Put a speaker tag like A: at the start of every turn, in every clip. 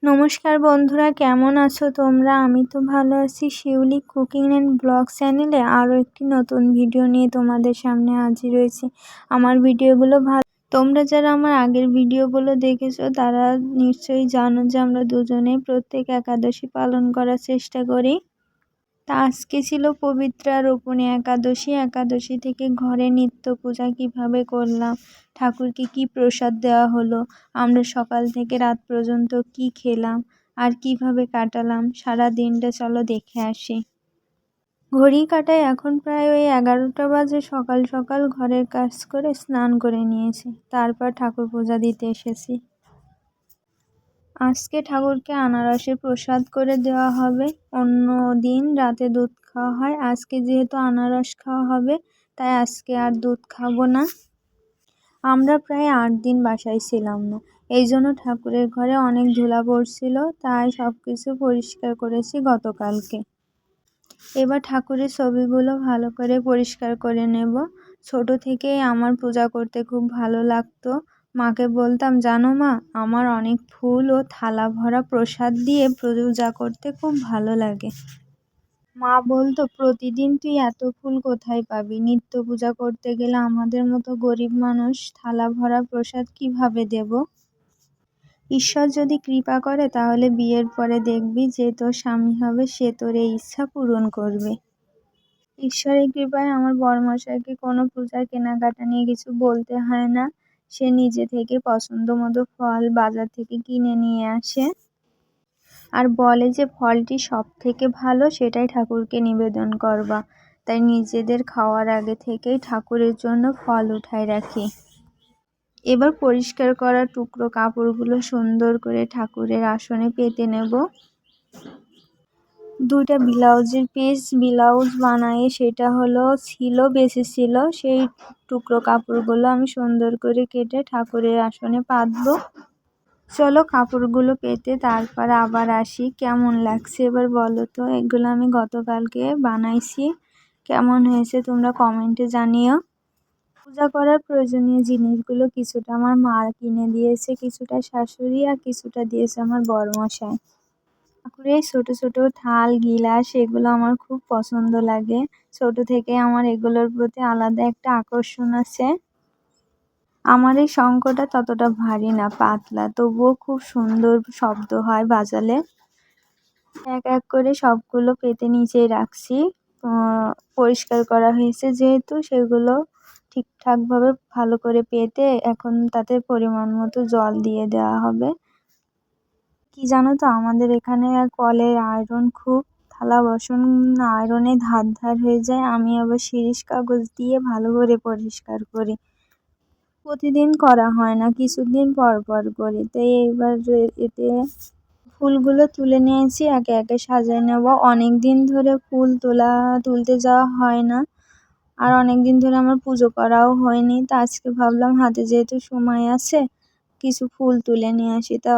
A: নমস্কার বন্ধুরা, কেমন আছো তোমরা? আমি তো ভালো আছি। শিউলি কুকিং অ্যান্ড ব্লগ চ্যানেলে আরও একটি নতুন ভিডিও নিয়ে তোমাদের সামনে হাজির হয়েছি। আমার ভিডিওগুলো তোমরা যারা আমার আগের ভিডিওগুলো দেখেছো তারা নিশ্চয়ই জানো যে আমরা দুজনেই প্রত্যেক একাদশী পালন করার চেষ্টা করি। তা আজকে ছিল পবিত্রা রোপণী একাদশী। একাদশী থেকে ঘরে নিত্য পূজা কিভাবে করলাম, ঠাকুরকে কি প্রসাদ দেওয়া হলো, আমরা সকাল থেকে রাত পর্যন্ত কি খেলাম আর কিভাবে কাটালাম সারা দিনটা, চলো দেখে আসি। ঘড়ি কাটায় এখন প্রায় ওই 11টা বাজে। সকাল সকাল ঘরের কাজ করে স্নান করে নিয়েছি, তারপর ঠাকুর পূজা দিতে এসেছি। আজকে ঠাকুরকে আনারসের প্রসাদ করে দেওয়া হবে। অন্য দিন রাতে দুধ খাওয়া হয়, আজকে যেহেতু আনারস খাওয়া হবে তাই আজকে আর দুধ খাবো না। আমরা প্রায় 8 দিন বাসায় ছিলাম না, এই জন্য ঠাকুরের ঘরে অনেক ধুলা পড়ছিল, তাই সব কিছু পরিষ্কার করেছি গতকালকে। এবার ঠাকুরের ছবিগুলো ভালো করে পরিষ্কার করে নেব। ছোট থেকেই আমার পূজা করতে খুব ভালো লাগতো। মাকে বলতাম, জানো মা, আমার অনেক ফুল ও থালা ভরা প্রসাদ দিয়ে পূজা করতে খুব ভালো লাগে। মা বলতো, প্রতিদিন তুই এত ফুল কোথায় পাবি? নিত্য পূজা করতে গেলে আমাদের মতো গরিব মানুষ থালা ভরা প্রসাদ কিভাবে দেব? ঈশ্বর যদি কৃপা করে তাহলে বিয়ের পরে দেখবি যে তোর স্বামী হবে, সে তোর এই ইচ্ছা পূরণ করবে। ঈশ্বরের কৃপায় আমার বরমশাইকে কোনো পূজার কেনাকাটা নিয়ে কিছু বলতে হয় না। সে নিজে থেকে পছন্দ মতো ফল বাজার থেকে কিনে নিয়ে আসে আর বলে যে ফলটি সব থেকে ভালো, সেটাই ঠাকুরকে নিবেদন করবা। তাই নিজেদের খাওয়ার আগে থেকেই ঠাকুরের জন্য ফল উঠায় রাখি। এবার পরিষ্কার করা টুকরো কাপড়গুলো সুন্দর করে ঠাকুরের আসনে পেতে নেব। 2টা ব্লাউজের পিস ব্লাউজ বানায়ে সেটা বেশি ছিল, সেই টুকরো কাপড়গুলো আমি সুন্দর করে কেটে ঠাকুরের আসনে পাতবো। চলো কাপড়গুলো পেতে তারপর আবার আসি। কেমন লাগছে এবার বলো তো? এগুলো আমি গতকালকে বানাইছি, কেমন হয়েছে তোমরা কমেন্টে জানিও। পূজা করার প্রয়োজনীয় জিনিসগুলো কিছুটা আমার মা কিনে দিয়েছে, কিছুটা শাশুড়ি আর কিছুটা দিয়েছে আমার বরমশাই। ঠাকুরের ছোট ছোট থাল গিলাস এগুলো আমার খুব পছন্দ লাগে। ছোট থেকে আমার এগুলোর প্রতি আলাদা একটা আকর্ষণ আছে। আমার এই শঙ্খটা ততটা ভারী না, পাতলা, তবুও খুব সুন্দর শব্দ হয় বাজালে। এক এক করে সবগুলো পেতে নিচেই রাখছি। পরিষ্কার করা হয়েছে যেহেতু, সেগুলো ঠিকঠাকভাবে ভালো করে পেতে এখন তাতে পরিমাণ মতো জল দিয়ে দেওয়া হবে। কি জানো তো, আমাদের এখানে কলের আয়রন খুব, থালা বাসন আয়রনে ধার ধার হয়ে যায়। আমি আবার শিরিষ কাগজ দিয়ে ভালো করে পরিষ্কার করি। প্রতিদিন করা হয় না, কিছুদিন পর পর করি। তাই এবার এতে ফুলগুলো তুলে নিয়েছি, একে একে সাজিয়ে নেব। অনেক দিন ধরে ফুল তুলতে যাওয়া হয় না, আর অনেক দিন ধরে আমার পুজো করাও হয়নি। তা আজকে ভাবলাম হাতে যেহেতু সময় আছে কিছু ফুল তুলে নিয়ে আসি। তা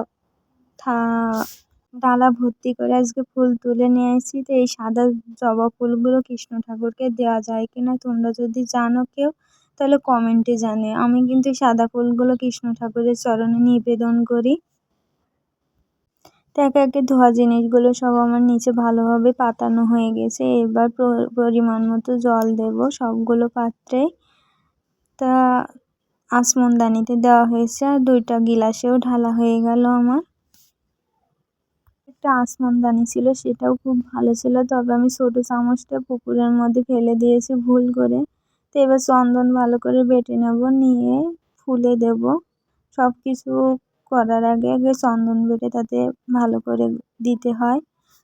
A: ডালা ভর্তি করে আজকে ফুল তুলে নিয়ে আসি। তো এই সাদা জবা ফুলগুলো কৃষ্ণ ঠাকুরকে দেওয়া যায় কিনা তোমরা যদি জানো কেউ তাহলে কমেন্টে জানিও। আমি কিন্তু সাদা ফুলগুলো কৃষ্ণ ঠাকুরের চরণে নিবেদন করি। তো একে একে ধোয়া জিনিসগুলো সব আমার নিচে ভালোভাবে পাতানো হয়ে গেছে। এবার পরিমাণ মতো জল দেব সবগুলো পাত্রে। তা আচমনদানিতে দেওয়া হয়েছে, আর 2টা গিলাসেও ঢালা হয়ে গেল আমার। একটা আচমনদানি ছিল, সেটাও খুব ভালো ছিল, তবে আমি ছোট চামচটা পুকুরের মধ্যে ফেলে দিয়েছি ভুল করে। তো এবার চন্দন ভালো করে বেটে নেব, নিয়ে ফুলে দেব। সব কিছু করার আগে আগে চন্দন বেটে তাতে ভালো করে দিতে হয়,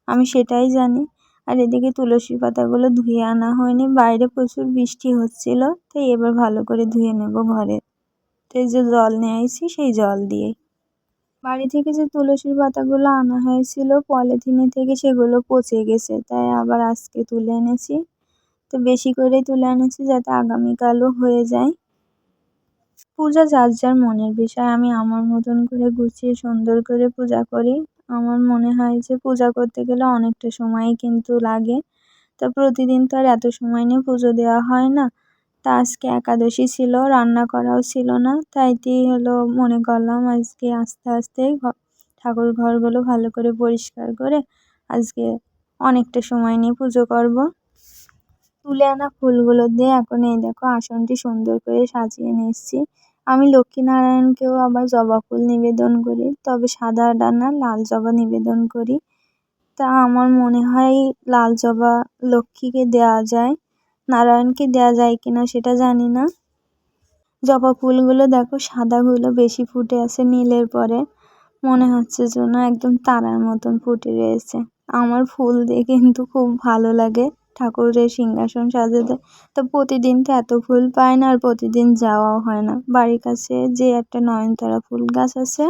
A: আমি সেটাই জানি। আর এদিকে তুলসী পাতাগুলো ধুয়ে আনা হয়নি, বাইরে প্রচুর বৃষ্টি হচ্ছিল। তাই এবার ভালো করে ধুয়ে নেব ঘরে। তো এই যে জল নিয়ে আসি, সেই জল দিয়ে বাড়ি থেকে যে তুলসীর পাতাগুলো আনা হয়েছিল পলিথিনে থেকে, সেগুলো পচে গেছে, তাই আবার আজকে তুলে এনেছি। তো বেশি করে তুলে এনেছি যাতে আগামীকালও হয়ে যায়। পূজা যার যার মনের বিষয়, আমি আমার মতন করে গুছিয়ে সুন্দর করে পূজা করি। আমার মনে হয় যে পূজা করতে গেলে অনেকটা সময় কিন্তু লাগে, তা প্রতিদিন তো আর এত সময় নিয়ে পুজো দেওয়া হয় না। তা আজকে একাদশী ছিল, রান্না করাও ছিল না, তাইতেই মনে করলাম আজকে আস্তে আস্তে ঠাকুর ঘরগুলো ভালো করে পরিষ্কার করে আজকে অনেকটা সময় নিয়ে পুজো করব। তুলে আনা ফুলগুলো দিয়ে এখন এই দেখো আসনটি সুন্দর করে সাজিয়ে নিচ্ছি। আমি লক্ষ্মীনারায়ণকেও আবার জবা ফুল নিবেদন করি, তবে সাদা ডানা লাল জবা নিবেদন করি। তা আমার মনে হয় লাল জবা লক্ষ্মীকে দেওয়া যায়, নারায়ণকে দেওয়া যায় কিনা সেটা জানি না। জবা ফুলগুলো দেখো সাদাগুলো বেশি ফুটে আছে নীলের পরে, মনে হচ্ছে যেন একদম তারার মতন ফুটে রয়েছে। আমার ফুল দিয়ে কিন্তু খুব ভালো লাগে ঠাকুরের সিংহাসন সাজাতে। তো প্রতিদিন তো এত ফুল পায় না, আর প্রতিদিন যাওয়াও হয় না। বাড়ির কাছে যে একটা নয়নতারা ফুল গাছ আছে,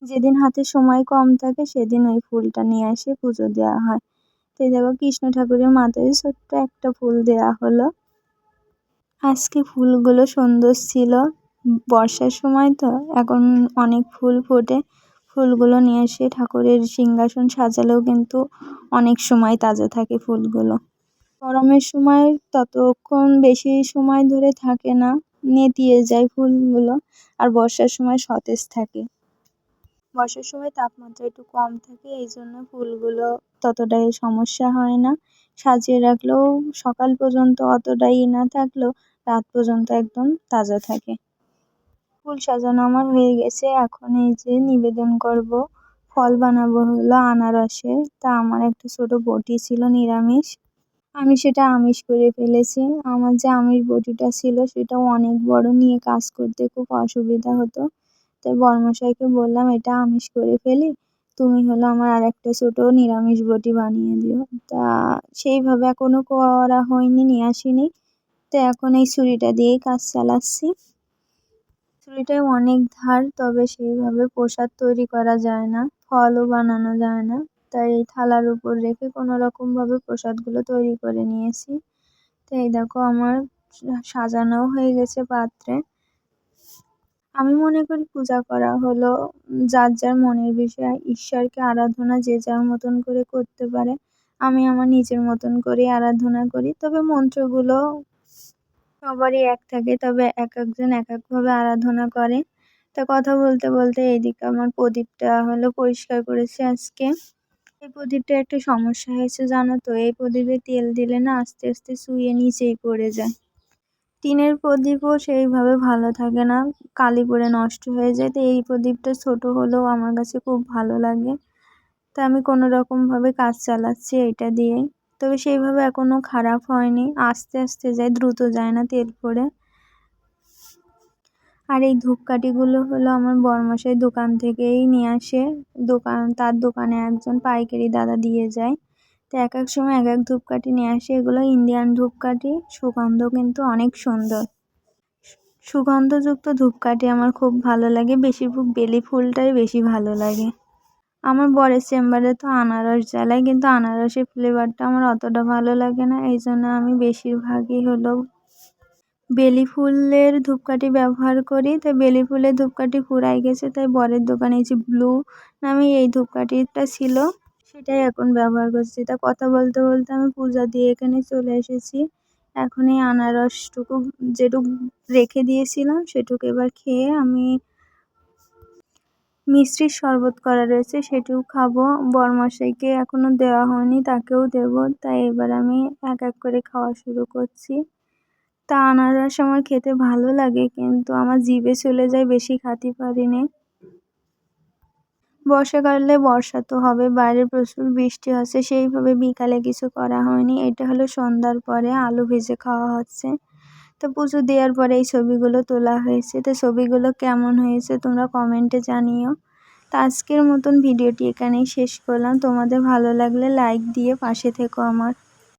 A: যেদিন হাতে সময় কম থাকে সেদিন ওই ফুলটা নিয়ে এসে পুজো দেওয়া হয়। তো দেখো কৃষ্ণ ঠাকুরের মাথায় ছোট্ট একটা ফুল দেওয়া হলো। আজকে ফুলগুলো সুন্দর ছিল, বর্ষার সময় তো এখন অনেক ফুল ফোটে। ফুলগুলো নিয়ে এসে ঠাকুরের সিংহাসন সাজালেও কিন্তু অনেক সময় তাজা থাকে ফুলগুলো। গরমের সময় ততক্ষণ বেশি সময় ধরে থাকে না, নেতিয়ে যায় ফুলগুলো, আর বর্ষার সময় সতেজ থাকে। বর্ষার সময় তাপমাত্রা একটু কম থাকে, এই জন্য ফুলগুলো ততটাই সমস্যা হয় না। সাজিয়ে রাখলেও সকাল পর্যন্ত অতটাই না থাকলেও রাত পর্যন্ত একদম তাজা থাকে। ফুল সাজানো আমার হয়ে গেছে, এখন এই যে নিবেদন করব। ফল বানাবো হলো আনারসের। তা আমার একটা ছোট বটি ছিল নিরামিষ, আমি সেটা আমিষ করে ফেলেছি। আমার যে আমিষ বটিটা ছিল সেটাও অনেক বড়, নিয়ে কাজ করতে খুব অসুবিধা হতো। তাই বড়মশাইকে বললাম এটা আমিষ করে ফেলি, তুমি হলো আমার আর একটা ছোট নিরামিষ বটি বানিয়ে দিও। তা সেইভাবে এখনো করা হয়নি, নিয়ে আসিনি। তো এখন এই ছুরিটা দিয়েই কাজ চালাচ্ছি। ছুরিটায় অনেক ধার, তবে সেইভাবে প্রসাদ তৈরি করা যায় না, ফলও বানানো যায় না। তাই এই থালার উপর রেখে কোনো রকম ভাবে প্রসাদগুলো তৈরি করে নিয়েছি। তো এই দেখো আমার সাজানো হয়ে গেছে পাত্রে। আমি মনে করি পূজা করা হলো যার যার মনের বিষয়, ঈশ্বরকে আরাধনা যে যার মতন করে করতে পারে। আমি আমার নিজের মতন করে আরাধনা করি, তবে মন্ত্রগুলো সবারই এক থাকে, তবে এক একজন এক একভাবে আরাধনা করে। তা কথা বলতে বলতে এইদিকে আমার প্রদীপটা হলো পরিষ্কার করেছি আজকে। এই প্রদীপটা একটা সমস্যা হয়েছে জানো তো, এই প্রদীপে তেল দিলে না আস্তে আস্তে চুইয়ে নিচেই পড়ে যায়। টিনের প্রদীপও সেইভাবে ভালো থাকে না, কালি পড়ে নষ্ট হয়ে যায়। তো এই প্রদীপটা ছোট হলেও আমার কাছে খুব ভালো লাগে, তা আমি কোনো রকমভাবে কাজ চালাচ্ছি এটা দিয়েই। তবে সেইভাবে এখনো খারাপ হয়নি, আস্তে আস্তে যায়, দ্রুত যায় না তেল পড়ে। আর এই ধূপকাঠিগুলো হলো আমার বড়মশাই দোকান থেকেই নিয়ে আসে, তার দোকানে একজন পাইকারি দাদা দিয়ে যায়। তো এক এক সময় এক এক ধূপকাঠি নিয়ে আসে, এগুলো ইন্ডিয়ান ধূপকাঠি, সুগন্ধ কিন্তু অনেক সুন্দর। সুগন্ধযুক্ত ধূপকাঠি আমার খুব ভালো লাগে, বেশিরভাগ বেলি ফুলটাই বেশি ভালো লাগে। আমার বরের চেম্বারে তো আনারস জ্বালাই, কিন্তু আনারসের ফ্লেভারটা আমার অতটা ভালো লাগে না, এই জন্য আমি বেশিরভাগই হলো বেলি ফুলের ধূপকাঠি ব্যবহার করি। তাই বেলি ফুলের ধূপকাঠি ফুরাই গেছে, তাই বরের দোকানে যে ব্লু নামে এই ধূপকাঠিটা ছিল সেটাই এখন ব্যবহার করছি। তা কথা বলতে বলতে আমি পূজা দিয়ে এখানে চলে এসেছি। এখন এই আনারসটুকু যেটুকু রেখে দিয়েছিলাম সেটুকু এবার খেয়ে আমি মিষ্টির শরবত করা রয়েছে সেটুকু খাবো। বরমশাইকে এখনো দেওয়া হয়নি, তাকেও দেব। তাই এবার আমি এক এক করে খাওয়া শুরু করছি। তা আনারস আমার খেতে ভালো লাগে, কিন্তু আমার জিভে চলে যায়, বেশি খেতে পারি না। বর্ষাকালে বর্ষা তো হবে, বাইরে প্রচুর বৃষ্টি হচ্ছে, সেইভাবে বিকালে কিছু করা হয়নি। এটা হলো সন্ধ্যার পরে আলু ভেজে খাওয়া হচ্ছে। তো পুজো দেওয়ার পরে এই ছবিগুলো তোলা হয়েছে। তো ছবিগুলো কেমন হয়েছে তোমরা কমেন্টে জানিও। তো আজকের মতন ভিডিওটি এখানেই শেষ করলাম। তোমাদের ভালো লাগলে লাইক দিয়ে পাশে থেকো আমার।